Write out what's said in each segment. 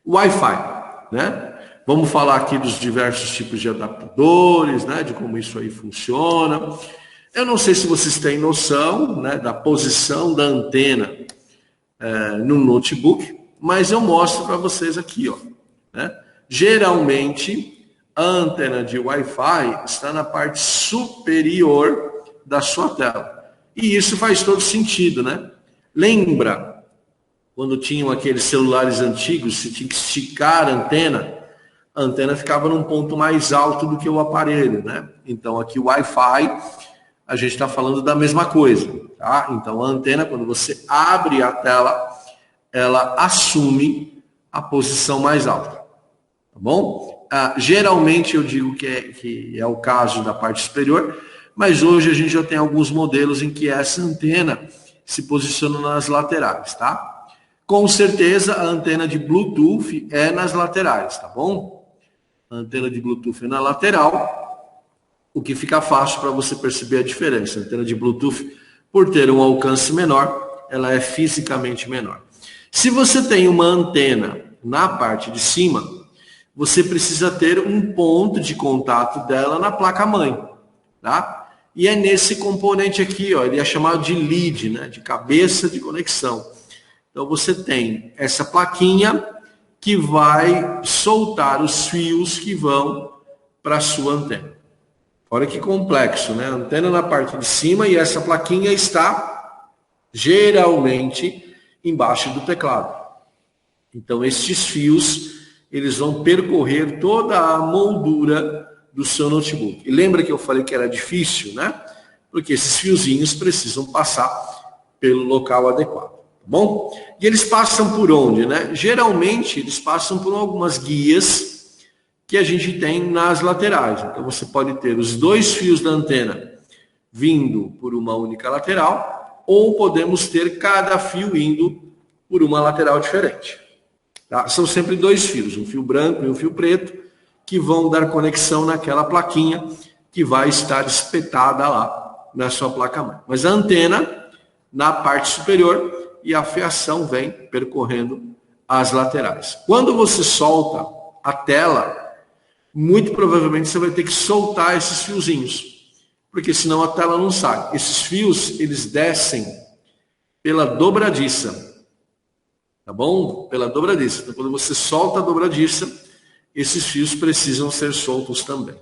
Wi-Fi, né? Vamos falar aqui dos diversos tipos de adaptadores, né? De como isso aí funciona. Eu não sei se vocês têm noção, né, da posição da antena no notebook, mas eu mostro para vocês aqui, ó, né? Geralmente, a antena de Wi-Fi está na parte superior da sua tela. E isso faz todo sentido, né? Lembra quando tinham aqueles celulares antigos, você tinha que esticar a antena ficava num ponto mais alto do que o aparelho, né? Então aqui o Wi-Fi, a gente está falando da mesma coisa, tá? Então a antena, quando você abre a tela, ela assume a posição mais alta, tá bom? Geralmente eu digo que é o caso da parte superior, mas hoje a gente já tem alguns modelos em que essa antena se posiciona nas laterais, tá? Com certeza a antena de Bluetooth é nas laterais, tá bom? A antena de Bluetooth é na lateral, o que fica fácil para você perceber a diferença. A antena de Bluetooth, por ter um alcance menor, ela é fisicamente menor. Se você tem uma antena na parte de cima, você precisa ter um ponto de contato dela na placa-mãe, tá? E é nesse componente aqui, ó, ele é chamado de lead, né, de cabeça de conexão. Então você tem essa plaquinha que vai soltar os fios que vão para a sua antena. Olha que complexo, né? A antena na parte de cima e essa plaquinha está geralmente embaixo do teclado. Então estes fios, eles vão percorrer toda a moldura do seu notebook. E lembra que eu falei que era difícil, né? Porque esses fiozinhos precisam passar pelo local adequado. Bom, e eles passam por onde, né? Geralmente eles passam por algumas guias que a gente tem nas laterais. Então você pode ter os dois fios da antena vindo por uma única lateral, ou podemos ter cada fio indo por uma lateral diferente. Tá? São sempre dois fios, um fio branco e um fio preto, que vão dar conexão naquela plaquinha que vai estar espetada lá na sua placa-mãe. Mas a antena na parte superior, e a fiação vem percorrendo as laterais. Quando você solta a tela, muito provavelmente você vai ter que soltar esses fiozinhos, porque senão a tela não sai. Esses fios, eles descem pela dobradiça, tá bom? Pela dobradiça. Então, quando você solta a dobradiça, esses fios precisam ser soltos também.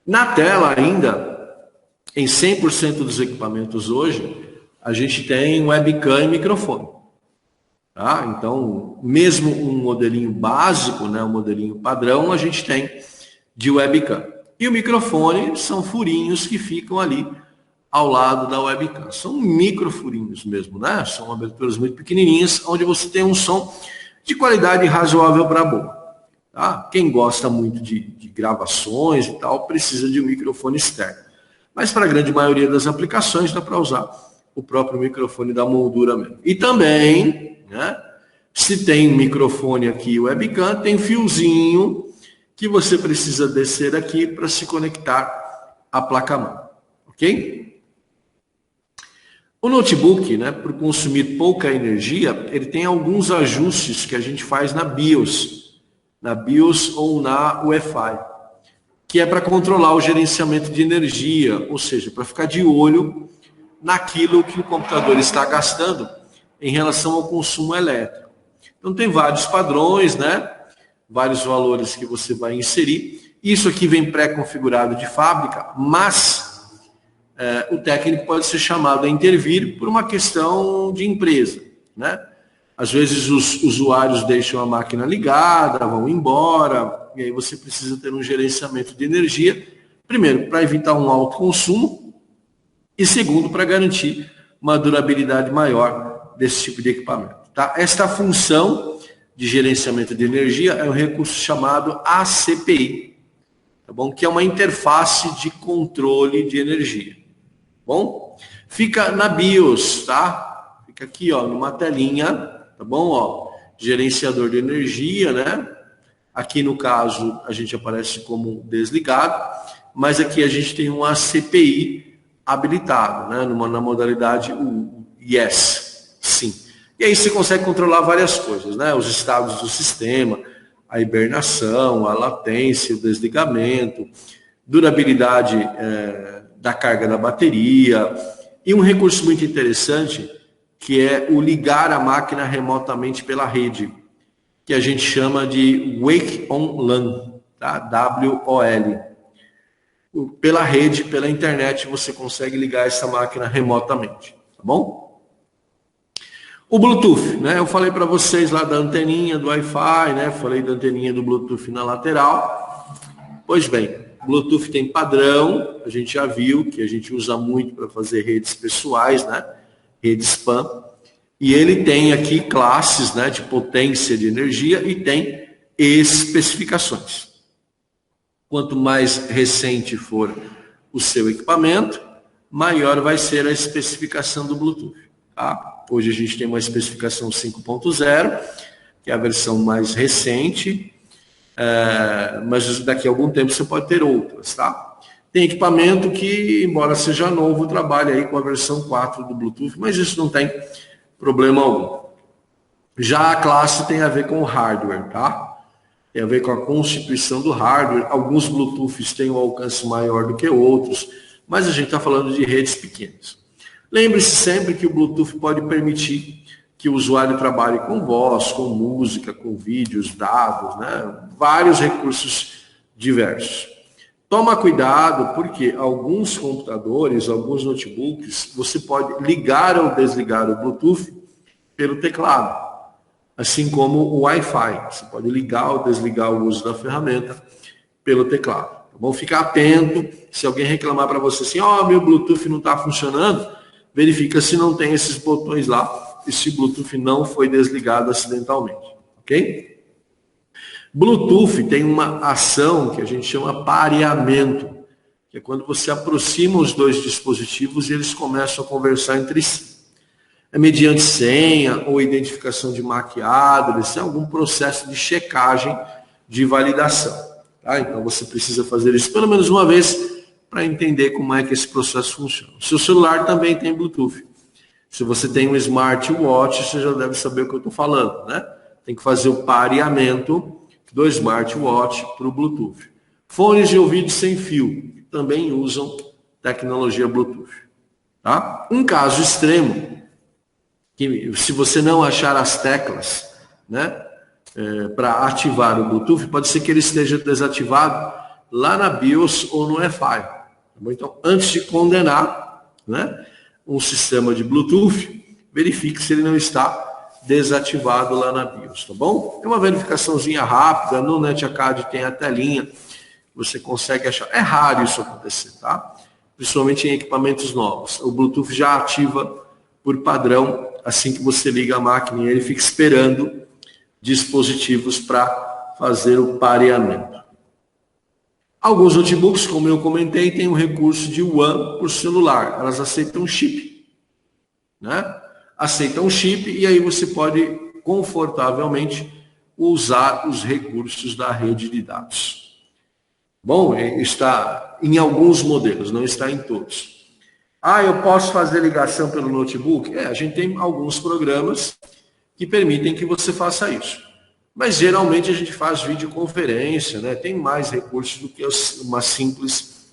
Na tela ainda, em 100% dos equipamentos hoje, a gente tem webcam e microfone. Tá? Então, mesmo um modelinho básico, né, um modelinho padrão, a gente tem de webcam. E o microfone são furinhos que ficam ali ao lado da webcam. São microfurinhos mesmo, né? São aberturas muito pequenininhas, onde você tem um som de qualidade razoável para boa. Tá? Quem gosta muito de gravações e tal, precisa de um microfone externo. Mas para a grande maioria das aplicações dá para usar o próprio microfone da moldura mesmo. E também, né, se tem microfone aqui e webcam, tem fiozinho que você precisa descer aqui para se conectar à placa-mãe. Ok? O notebook, né, por consumir pouca energia, ele tem alguns ajustes que a gente faz na BIOS ou na UEFI, que é para controlar o gerenciamento de energia, ou seja, para ficar de olho naquilo que o computador está gastando em relação ao consumo elétrico. Então tem vários padrões, né? Vários valores que você vai inserir. Isso aqui vem pré-configurado de fábrica, mas o técnico pode ser chamado a intervir por uma questão de empresa, né? Às vezes os usuários deixam a máquina ligada, vão embora, e aí você precisa ter um gerenciamento de energia, primeiro, para evitar um alto consumo, e segundo, para garantir uma durabilidade maior desse tipo de equipamento. Tá? Esta função de gerenciamento de energia é um recurso chamado ACPI, tá bom? Que é uma interface de controle de energia. Bom? Fica na BIOS, tá? Fica aqui, ó, numa telinha, tá bom? Ó, gerenciador de energia, né? Aqui no caso a gente aparece como desligado, mas aqui a gente tem um ACPI habilitado, né? Na modalidade Yes, sim. E aí você consegue controlar várias coisas, né? Os estados do sistema, a hibernação, a latência, o desligamento, durabilidade da carga da bateria, e um recurso muito interessante, que é o ligar a máquina remotamente pela rede, que a gente chama de Wake on LAN, tá? W-O-L. Pela rede, pela internet, você consegue ligar essa máquina remotamente, tá bom? O Bluetooth, né? Eu falei para vocês lá da anteninha do Wi-Fi, né? Falei da anteninha do Bluetooth na lateral. Pois bem, Bluetooth tem padrão, a gente já viu que a gente usa muito para fazer redes pessoais, né? Rede spam. E ele tem aqui classes, né, de potência de energia e tem especificações. Quanto mais recente for o seu equipamento, maior vai ser a especificação do Bluetooth. Tá? Hoje a gente tem uma especificação 5.0, que é a versão mais recente, mas daqui a algum tempo você pode ter outras. Tá? Tem equipamento que, embora seja novo, trabalha aí com a versão 4 do Bluetooth, mas isso não tem problema algum. Já a classe tem a ver com o hardware, tá? Tem a ver com a constituição do hardware. Alguns Bluetooths têm um alcance maior do que outros, mas a gente está falando de redes pequenas. Lembre-se sempre que o Bluetooth pode permitir que o usuário trabalhe com voz, com música, com vídeos, dados, né? Vários recursos diversos. Toma cuidado, porque alguns computadores, alguns notebooks, você pode ligar ou desligar o Bluetooth pelo teclado, assim como o Wi-Fi. Você pode ligar ou desligar o uso da ferramenta pelo teclado. Tá bom? Fica atento, se alguém reclamar para você assim, meu Bluetooth não está funcionando, verifica se não tem esses botões lá, e se o Bluetooth não foi desligado acidentalmente, ok? Bluetooth tem uma ação que a gente chama pareamento, que é quando você aproxima os dois dispositivos e eles começam a conversar entre si. É mediante senha ou identificação de MAC address, é algum processo de checagem de validação. Tá? Então você precisa fazer isso pelo menos uma vez para entender como é que esse processo funciona. O seu celular também tem Bluetooth. Se você tem um smartwatch, você já deve saber o que eu estou falando, né? Tem que fazer o pareamento do smartwatch para o Bluetooth. Fones de ouvido sem fio também usam tecnologia Bluetooth. Tá? Um caso extremo, que se você não achar as teclas, né, para ativar o Bluetooth, pode ser que ele esteja desativado lá na BIOS ou no Wi-Fi. Tá bom? Então, antes de condenar, né, um sistema de Bluetooth, verifique se ele não está desativado lá na BIOS, tá bom? É uma verificaçãozinha rápida, no NetAcad tem a telinha, você consegue achar. É raro isso acontecer, tá? Principalmente em equipamentos novos. O Bluetooth já ativa por padrão, assim que você liga a máquina, e ele fica esperando dispositivos para fazer o pareamento. Alguns notebooks, como eu comentei, têm um recurso de WAN por celular. Elas aceitam chip, né? Aceitam chip e aí você pode confortavelmente usar os recursos da rede de dados. Bom, está em alguns modelos, não está em todos. Eu posso fazer ligação pelo notebook? A gente tem alguns programas que permitem que você faça isso. Mas geralmente a gente faz videoconferência, né? Tem mais recursos do que uma simples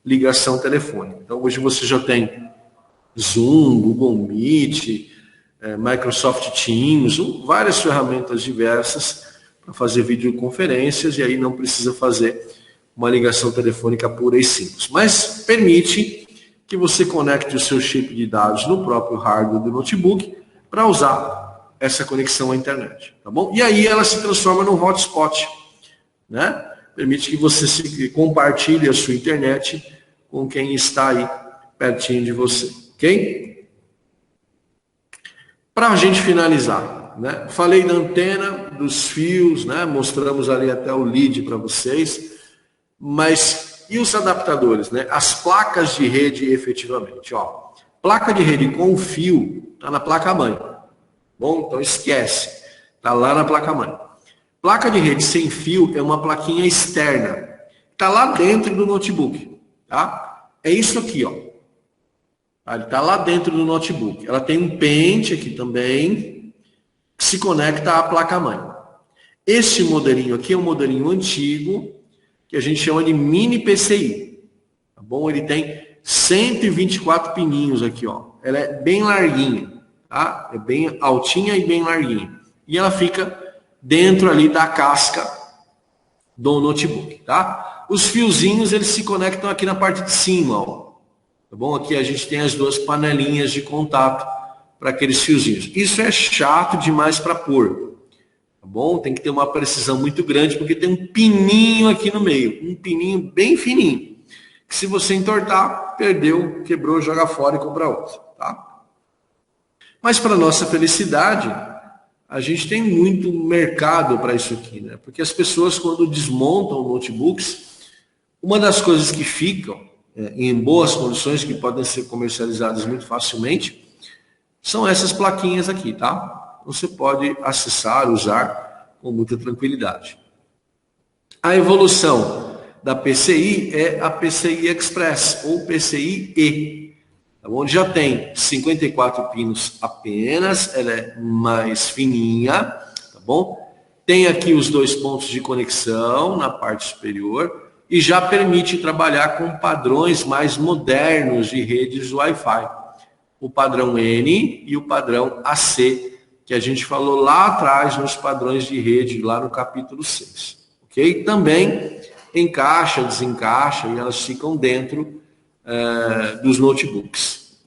ligação telefônica. Então hoje você já tem Zoom, Google Meet, Microsoft Teams, várias ferramentas diversas para fazer videoconferências, e aí não precisa fazer uma ligação telefônica pura e simples. Mas permite que você conecte o seu chip de dados no próprio hardware do notebook para usar essa conexão à internet, tá bom? E aí ela se transforma num hotspot, né? Permite que você compartilhe a sua internet com quem está aí pertinho de você. Ok? Para a gente finalizar, né? Falei da antena, dos fios, né? Mostramos ali até o lead para vocês, mas e os adaptadores, né? As placas de rede efetivamente, ó. Placa de rede com fio está na placa-mãe. Bom, então esquece, está lá na placa-mãe. Placa de rede sem fio é uma plaquinha externa, está lá dentro do notebook, tá? É isso aqui, ó. Ele está lá dentro do notebook. Ela tem um pente aqui também, que se conecta à placa-mãe. Este modelinho aqui é um modelinho antigo, que a gente chama de mini PCI. Tá bom? Ele tem 124 pininhos aqui, ó. Ela é bem larguinha, tá? É bem altinha e bem larguinha. E ela fica dentro ali da casca do notebook, tá? Os fiozinhos, eles se conectam aqui na parte de cima, ó. Tá bom? Aqui a gente tem as duas panelinhas de contato para aqueles fiozinhos. Isso é chato demais para pôr. Tá bom? Tem que ter uma precisão muito grande, porque tem um pininho aqui no meio. Um pininho bem fininho. Que se você entortar, perdeu, quebrou, joga fora e compra outro. Tá? Mas para nossa felicidade, a gente tem muito mercado para isso aqui, né? Porque as pessoas, quando desmontam notebooks, uma das coisas que ficam em boas condições, que podem ser comercializadas muito facilmente, são essas plaquinhas aqui, tá? Você pode acessar, usar com muita tranquilidade. A evolução da PCI é a PCI Express, ou PCI-E, onde já tem 54 pinos apenas, ela é mais fininha, tá bom? Tem aqui os 2 pontos de conexão na parte superior e já permite trabalhar com padrões mais modernos de redes Wi-Fi. O padrão N e o padrão AC, que a gente falou lá atrás nos padrões de rede, lá no capítulo 6. Ok? Também encaixa, desencaixa e elas ficam dentro dos notebooks.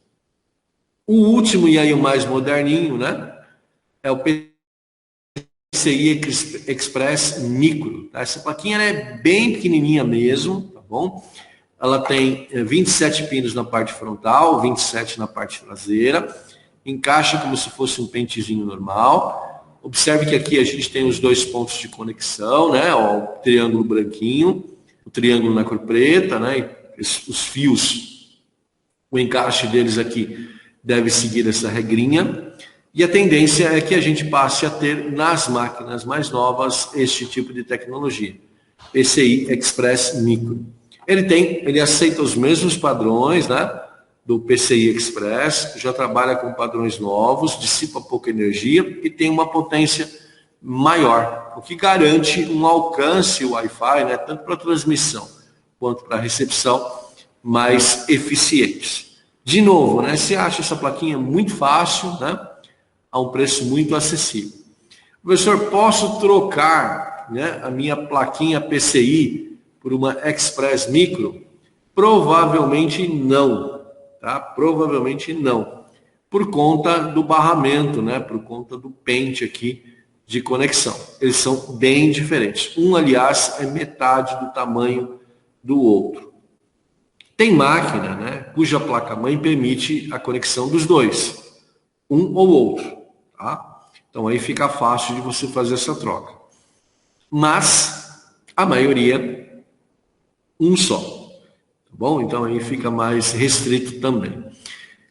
O último e aí o mais moderninho, né, é o PCI Express Micro. Tá? Essa plaquinha ela é bem pequenininha mesmo, tá bom? Ela tem 27 pinos na parte frontal, 27 na parte traseira. Encaixa como se fosse um pentezinho normal. Observe que aqui a gente tem os 2 pontos de conexão, né? Ó, o triângulo branquinho, o triângulo na cor preta, né? Os fios, o encaixe deles aqui deve seguir essa regrinha. E a tendência é que a gente passe a ter nas máquinas mais novas este tipo de tecnologia. PCI Express Micro. Ele aceita os mesmos padrões, né, do PCI Express, já trabalha com padrões novos, dissipa pouca energia e tem uma potência maior, o que garante um alcance Wi-Fi, né, tanto para transmissão quanto para recepção, mais eficientes. De novo, né, você acha essa plaquinha muito fácil, né, a um preço muito acessível. Professor, posso trocar, né, a minha plaquinha PCI por uma Express Micro? Provavelmente não, tá? Provavelmente não. Por conta do barramento, né? Por conta do pente aqui de conexão. Eles são bem diferentes. Um, aliás, é metade do tamanho do outro. Tem máquina, né, cuja placa-mãe permite a conexão dos dois, um ou outro, tá? Então aí fica fácil de você fazer essa troca. Mas a maioria um só, tá bom? Então aí fica mais restrito também.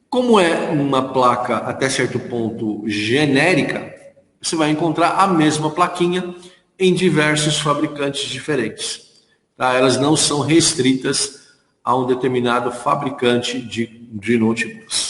Como é uma placa até certo ponto genérica, você vai encontrar a mesma plaquinha em diversos fabricantes diferentes. Tá? Elas não são restritas a um determinado fabricante de notebooks.